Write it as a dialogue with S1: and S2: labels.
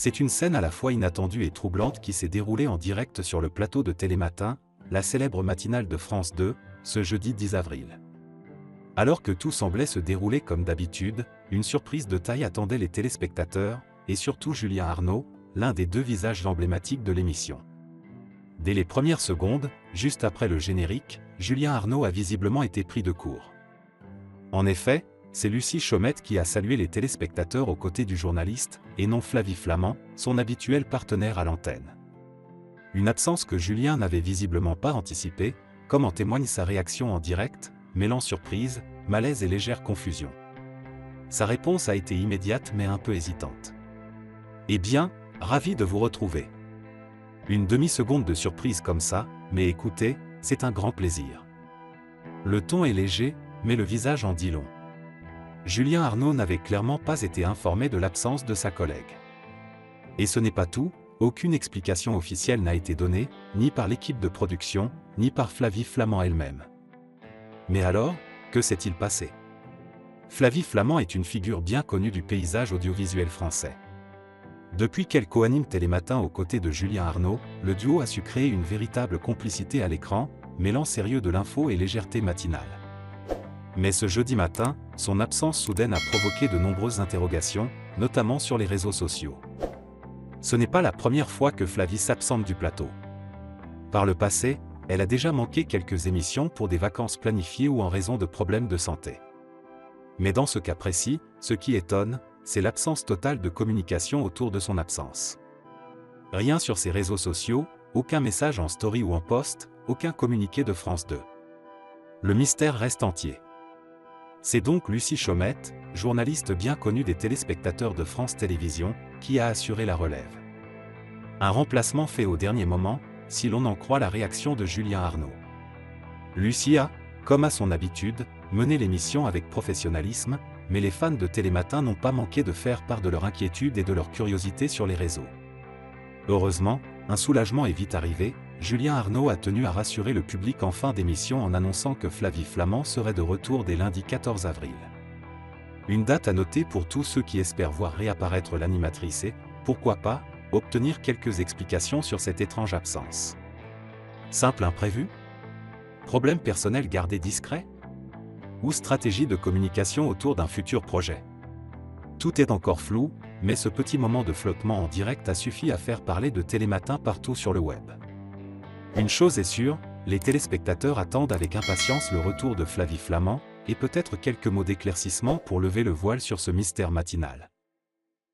S1: C'est une scène à la fois inattendue et troublante qui s'est déroulée en direct sur le plateau de Télématin, la célèbre matinale de France 2, ce jeudi 10 avril. Alors que tout semblait se dérouler comme d'habitude, une surprise de taille attendait les téléspectateurs, et surtout Julien Arnaud, l'un des deux visages emblématiques de l'émission. Dès les premières secondes, juste après le générique, Julien Arnaud a visiblement été pris de court. En effet, c'est Lucie Chaumette qui a salué les téléspectateurs aux côtés du journaliste, et non Flavie Flament, son habituel partenaire à l'antenne. Une absence que Julien n'avait visiblement pas anticipée, comme en témoigne sa réaction en direct, mêlant surprise, malaise et légère confusion. Sa réponse a été immédiate mais un peu hésitante. « Eh bien, ravi de vous retrouver. » Une demi-seconde de surprise comme ça, mais écoutez, c'est un grand plaisir. Le ton est léger, mais le visage en dit long. Julien Arnaud n'avait clairement pas été informé de l'absence de sa collègue. Et ce n'est pas tout, aucune explication officielle n'a été donnée, ni par l'équipe de production, ni par Flavie Flament elle-même. Mais alors, que s'est-il passé? Flavie Flament est une figure bien connue du paysage audiovisuel français. Depuis qu'elle coanime Télématin aux côtés de Julien Arnaud, le duo a su créer une véritable complicité à l'écran, mêlant sérieux de l'info et légèreté matinale. Mais ce jeudi matin, son absence soudaine a provoqué de nombreuses interrogations, notamment sur les réseaux sociaux. Ce n'est pas la première fois que Flavie s'absente du plateau. Par le passé, elle a déjà manqué quelques émissions pour des vacances planifiées ou en raison de problèmes de santé. Mais dans ce cas précis, ce qui étonne, c'est l'absence totale de communication autour de son absence. Rien sur ses réseaux sociaux, aucun message en story ou en post, aucun communiqué de France 2. Le mystère reste entier. C'est donc Lucie Chaumette, journaliste bien connue des téléspectateurs de France Télévisions, qui a assuré la relève. Un remplacement fait au dernier moment, si l'on en croit la réaction de Julien Arnaud. Lucie a, comme à son habitude, mené l'émission avec professionnalisme, mais les fans de Télématin n'ont pas manqué de faire part de leur inquiétude et de leur curiosité sur les réseaux. Heureusement, un soulagement est vite arrivé, Julien Arnaud a tenu à rassurer le public en fin d'émission en annonçant que Flavie Flament serait de retour dès lundi 14 avril. Une date à noter pour tous ceux qui espèrent voir réapparaître l'animatrice et, pourquoi pas, obtenir quelques explications sur cette étrange absence. Simple imprévu? Problème personnel gardé discret? Ou stratégie de communication autour d'un futur projet? Tout est encore flou, mais ce petit moment de flottement en direct a suffi à faire parler de Télématin partout sur le web. Une chose est sûre, les téléspectateurs attendent avec impatience le retour de Flavie Flament, et peut-être quelques mots d'éclaircissement pour lever le voile sur ce mystère matinal.